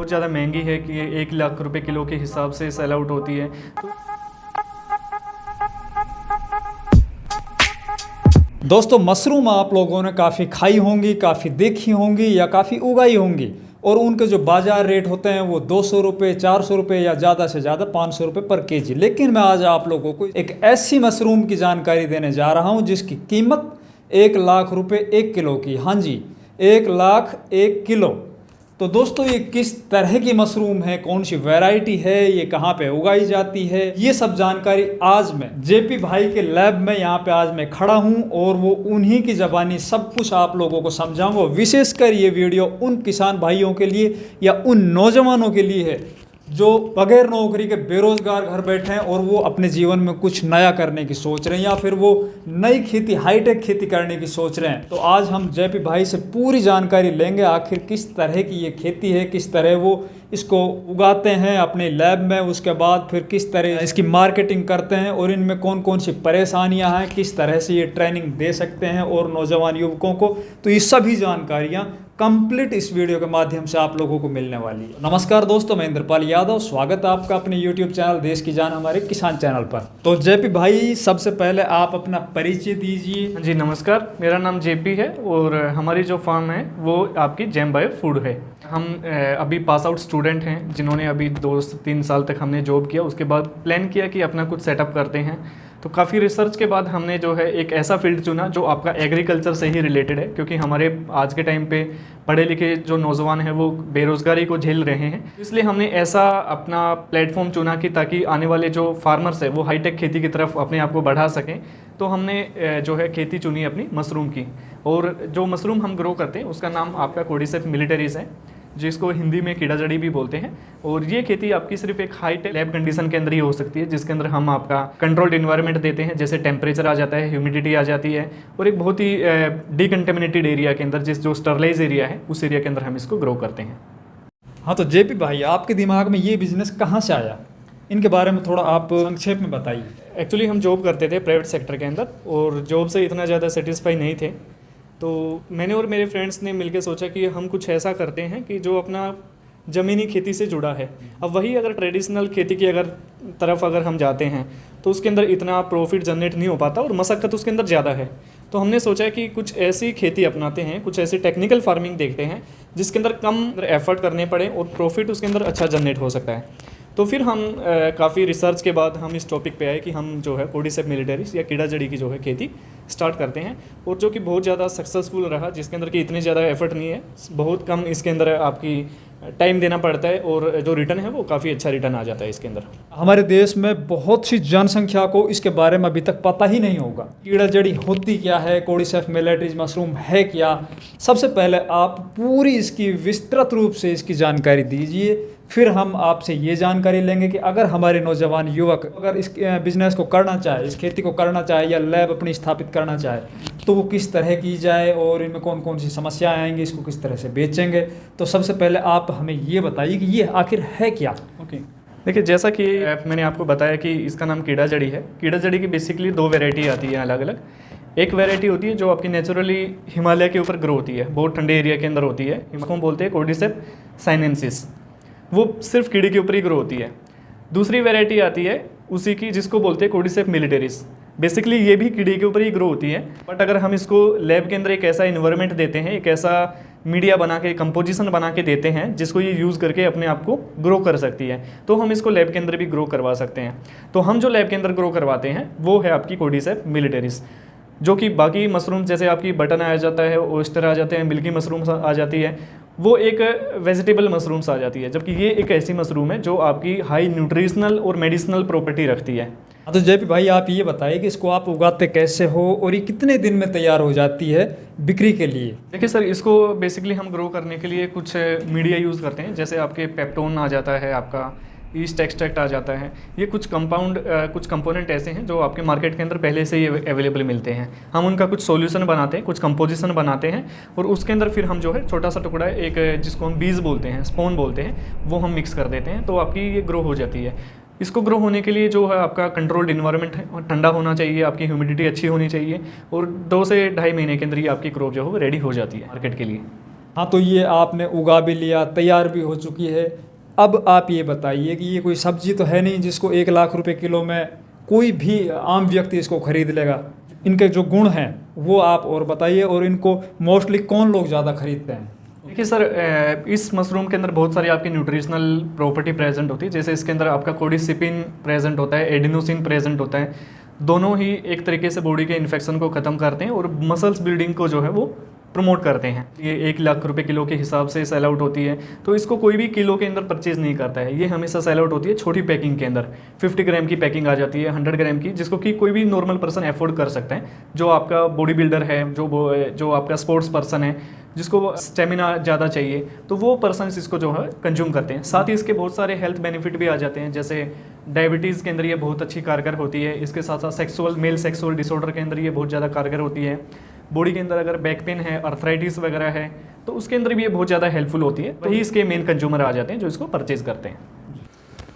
बहुत ज़्यादा महंगी है कि ये 1 लाख रुपए किलो के हिसाब से सेल आउट होती है। तो दोस्तों, मशरूम आप लोगों ने काफ़ी खाई होंगी, काफ़ी देखी होंगी या काफ़ी उगाई होंगी, और उनके जो बाज़ार रेट होते हैं वो 200 रुपये, 400 रुपये या ज़्यादा से ज़्यादा 500 रुपये पर केजी। लेकिन मैं आज आप लोगों को एक ऐसी मशरूम की जानकारी देने जा रहा हूँ जिसकी कीमत 1 लाख रुपये 1 किलो की। हाँ जी, 1 लाख 1 किलो। तो दोस्तों, ये किस तरह की मशरूम है, कौन सी वैरायटी है, ये कहाँ पे उगाई जाती है, ये सब जानकारी आज मैं जेपी भाई के लैब में यहाँ पे आज मैं खड़ा हूँ और वो उन्हीं की ज़बानी सब कुछ आप लोगों को समझाऊंगा। विशेषकर ये वीडियो उन किसान भाइयों के लिए या उन नौजवानों के लिए है जो बगैर नौकरी के बेरोजगार घर बैठे हैं और वो अपने जीवन में कुछ नया करने की सोच रहे हैं या फिर वो नई खेती, हाईटेक खेती करने की सोच रहे हैं। तो आज हम जेपी भाई से पूरी जानकारी लेंगे आखिर किस तरह की ये खेती है, किस तरह वो इसको उगाते हैं अपने लैब में, उसके बाद फिर किस तरह इसकी मार्केटिंग करते हैं और इनमें कौन कौन सी परेशानियां हैं, किस तरह से ये ट्रेनिंग दे सकते हैं और नौजवान युवकों को। तो ये सभी जानकारियां कंप्लीट इस वीडियो के माध्यम से आप लोगों को मिलने वाली है। नमस्कार दोस्तों, मैं इंद्रपाल यादव, स्वागत है आपका अपने YouTube चैनल देश की जान हमारे किसान चैनल पर। तो जेपी भाई, सबसे पहले आप अपना परिचय दीजिए। जी नमस्कार, मेरा नाम जेपी है और हमारी जो फार्म है वो आपकी जेम बायो फूड है। हम अभी पास आउट स्टूडेंट हैं जिन्होंने अभी 2 से 3 साल तक हमने जॉब किया, उसके बाद प्लान किया कि अपना कुछ सेटअप करते हैं। तो काफ़ी रिसर्च के बाद हमने जो है एक ऐसा फील्ड चुना जो आपका एग्रीकल्चर से ही रिलेटेड है, क्योंकि हमारे आज के टाइम पे पढ़े लिखे जो नौजवान हैं वो बेरोज़गारी को झेल रहे हैं। इसलिए हमने ऐसा अपना प्लेटफॉर्म चुना कि ताकि आने वाले जो फार्मर्स हैं वो हाईटेक खेती की तरफ अपने आप को बढ़ा सकें। तो हमने जो है खेती चुनी अपनी मशरूम की, और जो मशरूम हम ग्रो करते हैं उसका नाम आपका कोर्डिसेप्स मिलिटरीज है, जिसको हिंदी में कीड़ा जड़ी भी बोलते हैं। और ये खेती आपकी सिर्फ एक हाई लैब कंडीशन के अंदर ही हो सकती है, जिसके अंदर हम आपका कंट्रोल्ड इन्वायरमेंट देते हैं, जैसे टेम्परेचर आ जाता है, ह्यूमिडिटी आ जाती है, और एक बहुत ही डिकंटेमिनेटेड एरिया के अंदर, जो स्टरलाइज एरिया है उस एरिया के अंदर हम इसको ग्रो करते हैं। हाँ, तो जेपी भाई, आपके दिमाग में ये बिजनेस कहाँ से आया, इनके बारे में थोड़ा आप संक्षेप में बताइए। एक्चुअली हम जॉब करते थे प्राइवेट सेक्टर के अंदर और जॉब से इतना ज़्यादा सेटिस्फाई नहीं थे। तो मैंने और मेरे फ्रेंड्स ने मिलकर सोचा कि हम कुछ ऐसा करते हैं कि जो अपना ज़मीनी खेती से जुड़ा है। अब वही अगर ट्रेडिशनल खेती की तरफ हम जाते हैं तो उसके अंदर इतना प्रॉफिट जनरेट नहीं हो पाता और मशक्क़त उसके अंदर ज़्यादा है। तो हमने सोचा कि कुछ ऐसी खेती अपनाते हैं, कुछ ऐसी टेक्निकल फार्मिंग देखते हैं जिसके अंदर कम एफर्ट करने पड़े और प्रॉफिट उसके अंदर अच्छा जनरेट हो सकता है। तो फिर हम काफ़ी रिसर्च के बाद हम इस टॉपिक पे आए कि हम जो है कोर्डिसेप्स मिलिटरीज या कीड़ा जड़ी की जो है खेती स्टार्ट करते हैं, और जो कि बहुत ज़्यादा सक्सेसफुल रहा, जिसके अंदर कि इतने ज़्यादा एफर्ट नहीं है, बहुत कम इसके अंदर आपकी टाइम देना पड़ता है और जो रिटर्न है वो काफ़ी अच्छा रिटर्न आ जाता है इसके अंदर। हमारे देश में बहुत सी जनसंख्या को इसके बारे में अभी तक पता ही नहीं होगा। कीड़ा जड़ी होती क्या है, कोर्डिसेप्स मिलिटरीज मशरूम है क्या। सबसे पहले आप पूरी इसकी विस्तृत रूप से इसकी जानकारी दीजिए, फिर हम आपसे ये जानकारी लेंगे कि अगर हमारे नौजवान युवक अगर इस बिज़नेस को करना चाहे, इस खेती को करना चाहे या लैब अपनी स्थापित करना चाहे, तो वो किस तरह की जाए और इनमें कौन कौन सी समस्याएं आएंगी, इसको किस तरह से बेचेंगे। तो सबसे पहले आप हमें ये बताइए कि ये आखिर है क्या। ओके, देखिए, जैसा कि मैंने आपको बताया कि इसका नाम कीड़ा जड़ी है। कीड़ा जड़ी की बेसिकली 2 वेराइटी आती है अलग अलग। एक वेराइटी होती है जो आपकी नेचुरली हिमालय के ऊपर ग्रो होती है, बहुत ठंडे एरिया के अंदर होती है, इसको बोलते हैं कोर्डिसेप्स साइनेंसिस, वो सिर्फ कीड़े के ऊपर ही ग्रो होती है। दूसरी वैरायटी आती है उसी की, जिसको बोलते हैं कोर्डिसेप्स मिलिटरीज। बेसिकली ये भी कीड़े के ऊपर ही ग्रो होती है, बट अगर हम इसको लैब के अंदर एक ऐसा इन्वायरमेंट देते हैं, एक ऐसा मीडिया बना के, कंपोजिशन बना के देते हैं जिसको ये यूज़ करके अपने आप को ग्रो कर सकती है, तो हम इसको लैब के अंदर भी ग्रो करवा सकते हैं। तो हम जो लैब के अंदर ग्रो करवाते हैं वो है आपकी कोर्डिसेप्स मिलिटरीज, जो कि बाकी मशरूम जैसे आपकी बटन आ जाता है, ओस्टर आ जाते हैं, मिल्की मशरूम आ जाती है, वो एक वेजिटेबल मशरूम्स आ जाती है, जबकि ये एक ऐसी मशरूम है जो आपकी हाई न्यूट्रिशनल और मेडिसिनल प्रॉपर्टी रखती है। तो जेपी भाई, आप ये बताइए कि इसको आप उगाते कैसे हो और ये कितने दिन में तैयार हो जाती है बिक्री के लिए। देखिए सर, इसको बेसिकली हम ग्रो करने के लिए कुछ मीडिया यूज़ करते हैं, जैसे आपके पेप्टोन आ जाता है, आपका ईस्ट एक्सट्रैक्ट आ जाता है। ये कुछ कंपोनेंट ऐसे हैं जो आपके मार्केट के अंदर पहले से ही अवेलेबल मिलते हैं। हम उनका कुछ सॉल्यूशन बनाते हैं, कुछ कंपोजिशन बनाते हैं, और उसके अंदर फिर हम जो है छोटा सा टुकड़ा एक जिसको हम बीज बोलते हैं, स्पोन बोलते हैं, वो हम मिक्स कर देते हैं, तो आपकी ये ग्रो हो जाती है। इसको ग्रो होने के लिए जो है आपका कंट्रोल्ड इन्वायरमेंट है, ठंडा होना चाहिए, आपकी ह्यूमिडिटी अच्छी होनी चाहिए, और 2 से ढाई महीने के अंदर ही आपकी क्रॉप जो है वो रेडी हो जाती है मार्केट के लिए। हाँ, तो ये आपने उगा भी लिया, तैयार भी हो चुकी है। अब आप ये बताइए कि ये कोई सब्जी तो है नहीं जिसको 1 लाख रुपए किलो में कोई भी आम व्यक्ति इसको खरीद लेगा। इनके जो गुण हैं वो आप और बताइए, और इनको मोस्टली कौन लोग ज़्यादा खरीदते हैं? देखिए सर, इस मशरूम के अंदर बहुत सारी आपकी न्यूट्रिशनल प्रॉपर्टी प्रेजेंट होती है। जैसे इसके अंदर आपका कोडिसिपिन प्रेजेंट होता है, एडिनोसिन प्रेजेंट होता है। दोनों ही एक तरीके से बॉडी के इन्फेक्शन को ख़त्म करते हैं और मसल्स बिल्डिंग को जो है वो प्रमोट करते हैं। ये 1 लाख रुपए किलो के हिसाब से सेल आउट होती है, तो इसको कोई भी किलो के अंदर परचेज नहीं करता है। ये हमेशा सेल आउट होती है छोटी पैकिंग के अंदर। 50 ग्राम की पैकिंग आ जाती है, 100 ग्राम की, जिसको कि कोई भी नॉर्मल पर्सन अफोर्ड कर सकता है। जो आपका बॉडी बिल्डर है, जो आपका स्पोर्ट्स पर्सन है, जिसको स्टेमिना ज़्यादा चाहिए, तो वो पर्सन इसको जो है कंज्यूम करते हैं। साथ ही इसके बहुत सारे हेल्थ बेनिफिट भी आ जाते हैं, जैसे डायबिटीज़ के अंदर ये बहुत अच्छी कारगर होती है। इसके साथ साथ मेल सेक्सुअल डिसऑर्डर के अंदर ये बहुत ज़्यादा कारगर होती है। बॉडी के अंदर अगर बैक पेन है, अर्थराइटिस वगैरह है, तो उसके अंदर भी ये बहुत ज़्यादा हेल्पफुल होती है। वही इसके मेन कंज्यूमर आ जाते हैं जो इसको परचेज करते हैं।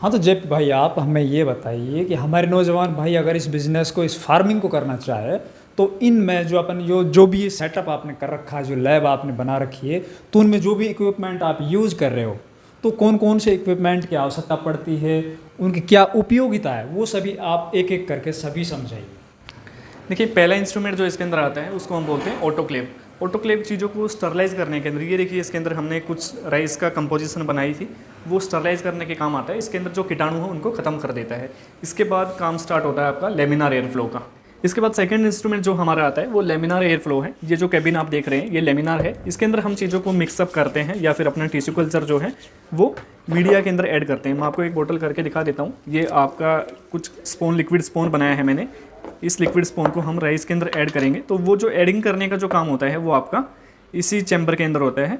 हाँ, तो जेपी भाई आप हमें ये बताइए कि हमारे नौजवान भाई अगर इस बिज़नेस को, इस फार्मिंग को करना चाहे, तो इनमें जो अपन जो भी ये सेटअप आपने कर रखा है, जो लैब आपने बना रखी है, तो उनमें जो भी इक्विपमेंट आप यूज़ कर रहे हो, तो कौन कौन से इक्विपमेंट की आवश्यकता पड़ती है, उनकी क्या उपयोगिता है, वो सभी आप एक एक करके सभी समझाइए। देखिए, पहला इंस्ट्रूमेंट जो इसके अंदर आता है उसको हम बोलते हैं ऑटोक्लेव। ऑटोक्लेव चीज़ों को स्टरलाइज करने के अंदर, ये देखिए इसके अंदर हमने कुछ राइस का कंपोजिशन बनाई थी, वो स्टरलाइज करने के काम आता है। इसके अंदर जो कीटाणु हो उनको ख़त्म कर देता है। इसके बाद काम स्टार्ट होता है आपका लेमिनार एयर फ्लो का। इसके बाद सेकंड इंस्ट्रूमेंट जो हमारा आता है वो लेमिनार एयर फ्लो है। ये जो कैबिन आप देख रहे हैं ये लेमिनार है। इसके अंदर हम चीज़ों को मिक्सअप करते हैं या फिर अपना टिश्यू कल्चर जो है वो मीडिया के अंदर ऐड करते हैं। मैं आपको एक बोतल करके दिखा देता हूँ। ये आपका कुछ स्पून, लिक्विड स्पून बनाया है मैंने। इस लिक्विड स्पून को हम राइस के अंदर ऐड करेंगे, तो वो जो एडिंग करने का जो काम होता है वो आपका इसी चैम्बर के अंदर होता है,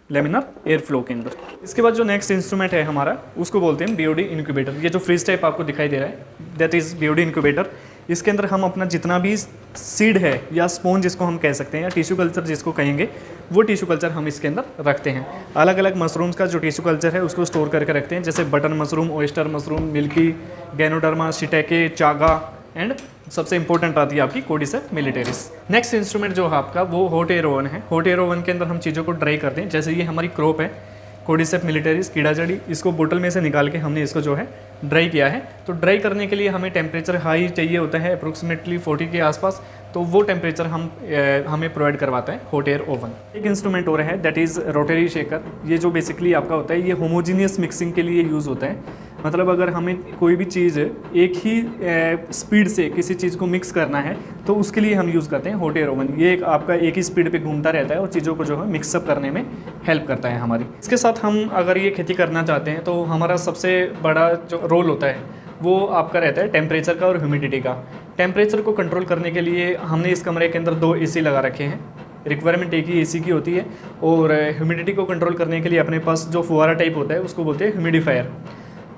लेमिनार एयर फ्लो के अंदर। इसके बाद जो नेक्स्ट इंस्ट्रूमेंट है हमारा उसको बोलते हैं बीओडी इनक्यूबेटर। ये जो फ्रीज टाइप आपको दिखाई दे रहा है दैट इज़ बीओडी इनक्यूबेटर। इसके अंदर हम अपना जितना भी सीड है या स्पोन जिसको हम कह सकते हैं या टिश्यू कल्चर जिसको कहेंगे, वो टिश्यू कल्चर हम इसके अंदर रखते हैं। अलग अलग मशरूम्स का जो टिश्यू कल्चर है उसको स्टोर करके रखते हैं, जैसे button mushroom, oyster mushroom, milky, ganoderma, shiitake, chaga and सबसे इंपॉर्टेंट आती है आपकी कोडिसेप मिलिटेरिस। नेक्स्ट इंस्ट्रूमेंट जो है आपका वो हॉट एयर ओवन है। हॉट एयर ओवन के अंदर हम चीज़ों को ड्राई करते हैं। जैसे ये हमारी क्रॉप है कोडिसेप मिलिटेरिस, कीड़ा जड़ी, इसको बोतल में से निकाल के हमने इसको जो है ड्राई किया है। तो ड्राई करने के लिए हमें टेम्परेचर हाई चाहिए होता है, अप्रोक्सीमेटली 40 के आसपास, तो वो टेम्परेचर हमें प्रोवाइड करवाता है हॉट एयर ओवन। एक इंस्ट्रूमेंट और है दैट इज़ रोटरी शेकर। ये जो बेसिकली आपका होता है ये होमोजीनियस मिक्सिंग के लिए यूज़ होता है। मतलब अगर हमें कोई भी चीज़ एक ही स्पीड से किसी चीज़ को मिक्स करना है तो उसके लिए हम यूज़ करते हैं हॉट एयर ओवन। ये आपका एक ही स्पीड पे घूमता रहता है और चीज़ों को जो है मिक्सअप करने में हेल्प करता है हमारी। इसके साथ हम अगर ये खेती करना चाहते हैं तो हमारा सबसे बड़ा जो रोल होता है वो आपका रहता है टेम्परेचर का और ह्यूमिडिटी का। टेम्परेचर को कंट्रोल करने के लिए हमने इस कमरे के अंदर 2 AC लगा रखे हैं। रिक्वायरमेंट एक ही AC की होती है। और ह्यूमिडिटी को कंट्रोल करने के लिए अपने पास जो फुहारा टाइप होता है उसको बोलते हैं ह्यूमिडिफायर।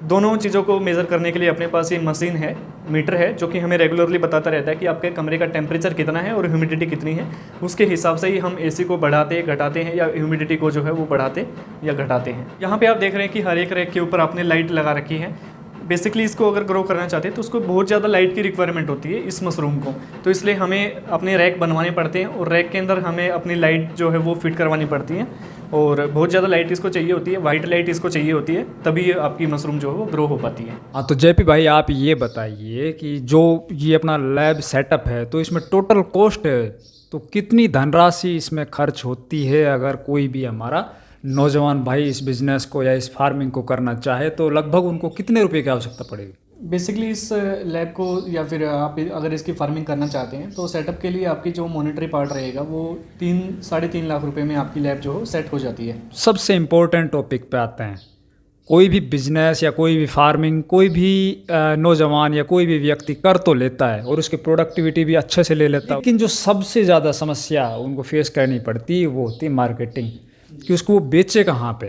दोनों चीज़ों को मेज़र करने के लिए अपने पास ये मशीन है, मीटर है, जो कि हमें रेगुलरली बताता रहता है कि आपके कमरे का टेम्परेचर कितना है और ह्यूमिडिटी कितनी है। उसके हिसाब से ही हम AC को बढ़ाते घटाते हैं या ह्यूमिडिटी को जो है वो बढ़ाते या घटाते हैं। यहाँ पे आप देख रहे हैं कि हर एक रैक के ऊपर आपने लाइट लगा रखी है। बेसिकली इसको अगर ग्रो करना चाहते हैं तो उसको बहुत ज़्यादा लाइट की रिक्वायरमेंट होती है इस मशरूम को, तो इसलिए हमें अपने रैक बनवाने पड़ते हैं और रैक के अंदर हमें अपनी लाइट जो है वो फिट करवानी पड़ती है और बहुत ज़्यादा लाइट इसको चाहिए होती है, वाइट लाइट इसको चाहिए होती है, तभी आपकी मशरूम जो है वो ग्रो हो पाती है। हाँ, तो जेपी भाई आप ये बताइए कि जो ये अपना लैब सेटअप है तो इसमें टोटल कॉस्ट है तो कितनी धनराशि इसमें खर्च होती है? अगर कोई भी हमारा नौजवान भाई इस बिज़नेस को या इस फार्मिंग को करना चाहे तो लगभग उनको कितने रुपए की आवश्यकता पड़ेगी? बेसिकली इस लैब को या फिर आप अगर इसकी फार्मिंग करना चाहते हैं तो सेटअप के लिए आपकी जो मॉनेटरी पार्ट रहेगा वो 3-3.5 लाख रुपए में आपकी लैब जो हो सेट हो जाती है। सबसे इम्पोर्टेंट टॉपिक पे आते हैं। कोई भी बिजनेस या कोई भी फार्मिंग कोई भी नौजवान या कोई भी व्यक्ति कर तो लेता है और उसकी प्रोडक्टिविटी भी अच्छे से ले लेता है, लेकिन जो सबसे ज़्यादा समस्या उनको फेस करनी पड़ती है वो होती है मार्केटिंग, कि उसको वो बेचे कहाँ पे,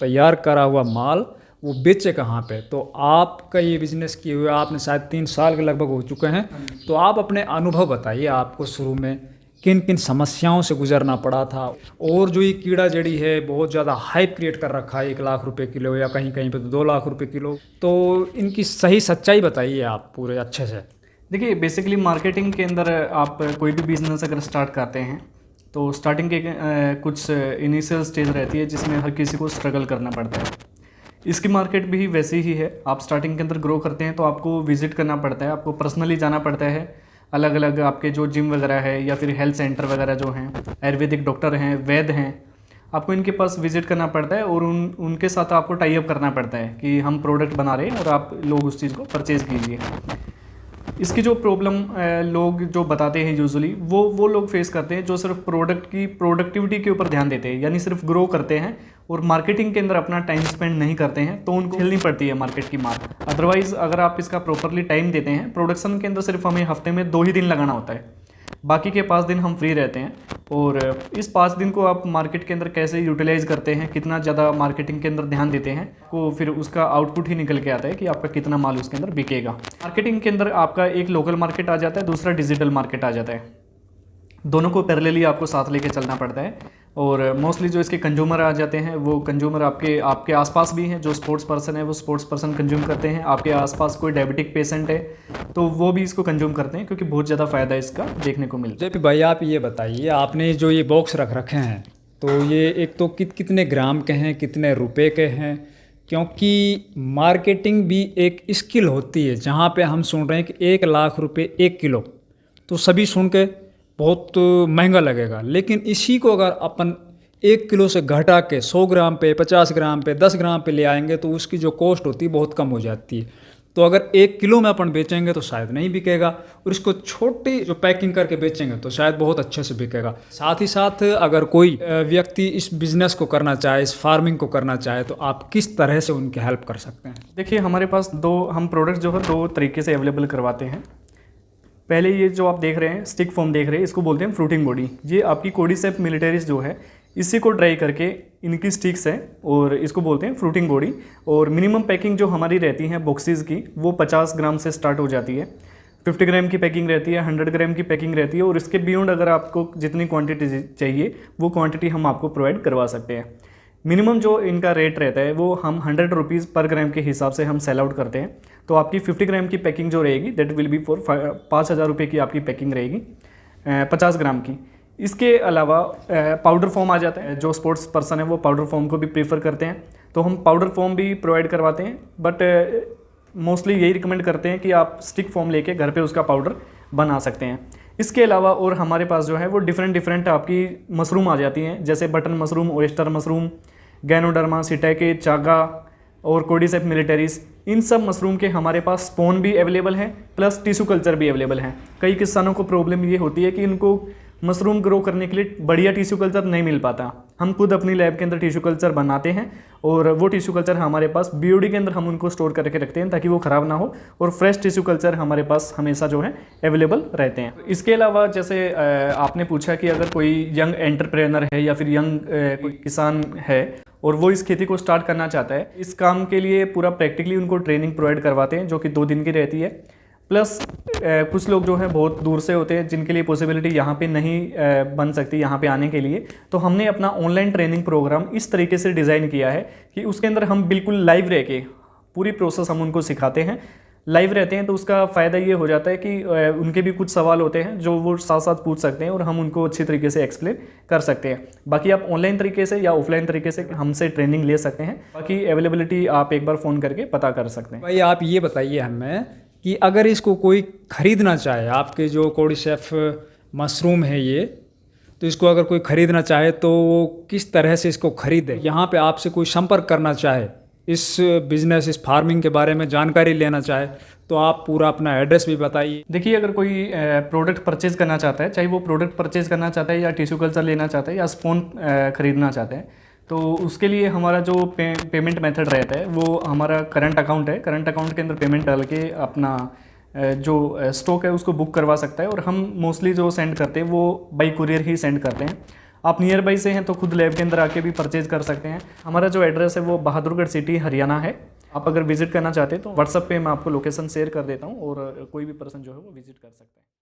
तैयार करा हुआ माल वो बेचे कहाँ पे। तो आपका ये बिज़नेस किए हुए आपने शायद 3 साल के लगभग हो चुके हैं, तो आप अपने अनुभव बताइए, आपको शुरू में किन किन समस्याओं से गुजरना पड़ा था। और जो ये कीड़ा जड़ी है बहुत ज़्यादा हाइप क्रिएट कर रखा है 1 लाख रुपए किलो या कहीं कहीं पे तो 2 लाख रुपए किलो, तो इनकी सही सच्चाई बताइए आप पूरे अच्छे से। देखिए बेसिकली मार्केटिंग के अंदर आप कोई भी बिज़नेस अगर स्टार्ट करते हैं तो स्टार्टिंग के कुछ इनिशियल स्टेज रहती है जिसमें हर किसी को स्ट्रगल करना पड़ता है। इसकी मार्केट भी वैसी ही है। आप स्टार्टिंग के अंदर ग्रो करते हैं तो आपको विजिट करना पड़ता है, आपको पर्सनली जाना पड़ता है। अलग अलग आपके जो जिम वगैरह है या फिर हेल्थ सेंटर वगैरह जो हैं, आयुर्वेदिक डॉक्टर हैं, वैद्य हैं, आपको इनके पास विजिट करना पड़ता है और उनके साथ आपको टाई अप करना पड़ता है कि हम प्रोडक्ट बना रहे हैं और आप लोग उस चीज़ को परचेज़ कीजिए। इसकी जो प्रॉब्लम लोग जो बताते हैं यूजुअली वो लोग फेस करते हैं जो सिर्फ प्रोडक्ट की प्रोडक्टिविटी के ऊपर ध्यान देते हैं, यानी सिर्फ ग्रो करते हैं और मार्केटिंग के अंदर अपना टाइम स्पेंड नहीं करते हैं, तो उनको झेलनी पड़ती है मार्केट की मार। अदरवाइज़ अगर आप इसका प्रॉपरली टाइम देते हैं, प्रोडक्शन के अंदर सिर्फ हमें हफ्ते में 2 ही दिन लगाना होता है, बाकी के 5 दिन हम फ्री रहते हैं। और इस 5 दिन को आप मार्केट के अंदर कैसे यूटिलाइज़ करते हैं, कितना ज़्यादा मार्केटिंग के अंदर ध्यान देते हैं, को फिर उसका आउटपुट ही निकल के आता है कि आपका कितना माल उसके अंदर बिकेगा। मार्केटिंग के अंदर आपका एक लोकल मार्केट आ जाता है, दूसरा डिजिटल मार्केट आ जाता है। दोनों को पैरेलली आपको साथ लेके चलना पड़ता है। और मोस्टली जो इसके कंज्यूमर आ जाते हैं वो कंज्यूमर आपके आसपास भी हैं। जो स्पोर्ट्स पर्सन है वो स्पोर्ट्स पर्सन कंज्यूम करते हैं। आपके आसपास कोई डायबिटिक पेशेंट है तो वो भी इसको कंज्यूम करते हैं, क्योंकि बहुत ज़्यादा फ़ायदा इसका देखने को मिलता है। जेपी भाई, आप ये बताइए, आपने जो ये बॉक्स रख रखे हैं तो ये एक तो कितने ग्राम के हैं, कितने रुपए के हैं? क्योंकि मार्केटिंग भी एक स्किल होती है। जहाँ पे हम सुन रहे हैं कि 1 लाख रुपए 1 किलो, तो सभी सुन के बहुत महंगा लगेगा, लेकिन इसी को अगर अपन 1 किलो से घटा के 100 ग्राम पे, 50 ग्राम पे, 10 ग्राम पे ले आएंगे तो उसकी जो कॉस्ट होती है बहुत कम हो जाती है। तो अगर 1 किलो में अपन बेचेंगे तो शायद नहीं बिकेगा, और इसको छोटी जो पैकिंग करके बेचेंगे तो शायद बहुत अच्छे से बिकेगा। साथ ही साथ अगर कोई व्यक्ति इस बिज़नेस को करना चाहे, इस फार्मिंग को करना चाहे, तो आप किस तरह से उनकी हेल्प कर सकते हैं? देखिए, हमारे पास हम प्रोडक्ट जो है 2 तरीके से अवेलेबल करवाते हैं। पहले ये जो आप देख रहे हैं, स्टिक फॉर्म देख रहे हैं, इसको बोलते हैं फ्रूटिंग बॉडी। ये आपकी कोर्डिसेप्स मिलिटरीज जो है, इसी को ड्राई करके इनकी स्टिक्स है और इसको बोलते हैं फ्रूटिंग बॉडी। और मिनिमम पैकिंग जो हमारी रहती है बॉक्सेस की, वो 50 ग्राम से स्टार्ट हो जाती है। 50 ग्राम की पैकिंग रहती है, 100 ग्राम की पैकिंग रहती है, और इसके बियॉन्ड अगर आपको जितनी क्वांटिटी चाहिए वो क्वांटिटी हम आपको प्रोवाइड करवा सकते हैं। मिनिमम जो इनका रेट रहता है वो हम 100 रुपीज़ पर ग्राम के हिसाब से हम सेल आउट करते हैं। तो आपकी 50 ग्राम की पैकिंग जो रहेगी दैट विल बी फॉर 5,000 रुपये की आपकी पैकिंग रहेगी 50 ग्राम की। इसके अलावा पाउडर फॉर्म आ जाता है। जो स्पोर्ट्स पर्सन है वो पाउडर फॉर्म को भी प्रीफर करते हैं, तो हम पाउडर फॉर्म भी प्रोवाइड करवाते हैं, बट मोस्टली यही रिकमेंड करते हैं कि आप स्टिक फॉर्म लेके घर पे उसका पाउडर बना सकते हैं। इसके अलावा और हमारे पास जो है वो डिफरेंट आपकी मशरूम आ जाती हैं, जैसे button mushroom, oyster mushroom, ganoderma, shiitake, chaga और कोर्डिसेप्स मिलिटरीज। इन सब मशरूम के हमारे पास स्पोन भी अवेलेबल है, प्लस टिश्यू कल्चर भी अवेलेबल है। कई किसानों को प्रॉब्लम ये होती है कि इनको मशरूम ग्रो करने के लिए बढ़िया टिश्यू कल्चर नहीं मिल पाता। हम खुद अपनी लैब के अंदर टिश्यू कल्चर बनाते हैं, और वो टिश्यू कल्चर हमारे पास बीओडी के अंदर हम उनको स्टोर करके रखते हैं ताकि वो ख़राब ना हो, और फ्रेश टिश्यू कल्चर हमारे पास हमेशा जो है अवेलेबल रहते हैं। इसके अलावा जैसे आपने पूछा कि अगर कोई यंग एंटरप्रेन्योर है या फिर यंग कोई किसान है और वो इस खेती को स्टार्ट करना चाहता है, इस काम के लिए पूरा प्रैक्टिकली उनको ट्रेनिंग प्रोवाइड करवाते हैं जो कि 2 दिन की रहती है। प्लस कुछ लोग जो हैं बहुत दूर से होते हैं जिनके लिए पॉसिबिलिटी यहाँ पे नहीं बन सकती यहाँ पे आने के लिए, तो हमने अपना ऑनलाइन ट्रेनिंग प्रोग्राम इस तरीके से डिज़ाइन किया है कि उसके अंदर हम बिल्कुल लाइव रह के पूरी प्रोसेस हम उनको सिखाते हैं, लाइव रहते हैं। तो उसका फ़ायदा ये हो जाता है कि उनके भी कुछ सवाल होते हैं जो वो साथ साथ पूछ सकते हैं और हम उनको अच्छी तरीके से एक्सप्लेन कर सकते हैं। बाकी आप ऑनलाइन तरीके से या ऑफलाइन तरीके से हमसे ट्रेनिंग ले सकते हैं। बाकी अवेलेबिलिटी आप एक बार फ़ोन करके पता कर सकते हैं। भाई, आप ये बताइए हमें कि अगर इसको कोई ख़रीदना चाहे, आपके जो कोर्डिसेप्स मशरूम है ये, तो इसको अगर कोई ख़रीदना चाहे तो वो किस तरह से इसको ख़रीदे? यहाँ पे आपसे कोई संपर्क करना चाहे, इस बिज़नेस, इस फार्मिंग के बारे में जानकारी लेना चाहे, तो आप पूरा अपना एड्रेस भी बताइए। देखिए, अगर कोई प्रोडक्ट परचेज़ करना चाहता है, चाहे वो प्रोडक्ट परचेज़ करना चाहता है या टिश्यू कल्चर लेना चाहता है या स्पोन ख़रीदना चाहते हैं, तो उसके लिए हमारा जो पेमेंट मेथड रहता है वो हमारा करंट अकाउंट है। करंट अकाउंट के अंदर पेमेंट डाल के अपना जो स्टॉक है उसको बुक करवा सकता है, और हम मोस्टली जो सेंड करते हैं वो बाई कुरियर ही सेंड करते हैं। आप नियर बाई से हैं तो खुद लैब के अंदर आके भी परचेज कर सकते हैं। हमारा जो एड्रेस है वो बहादुरगढ़ सिटी, हरियाणा है। आप अगर विजिट करना चाहते हैं तो व्हाट्सएप पे मैं आपको लोकेशन शेयर कर देता हूँ, और कोई भी पर्सन जो है वो विजिट कर सकता है।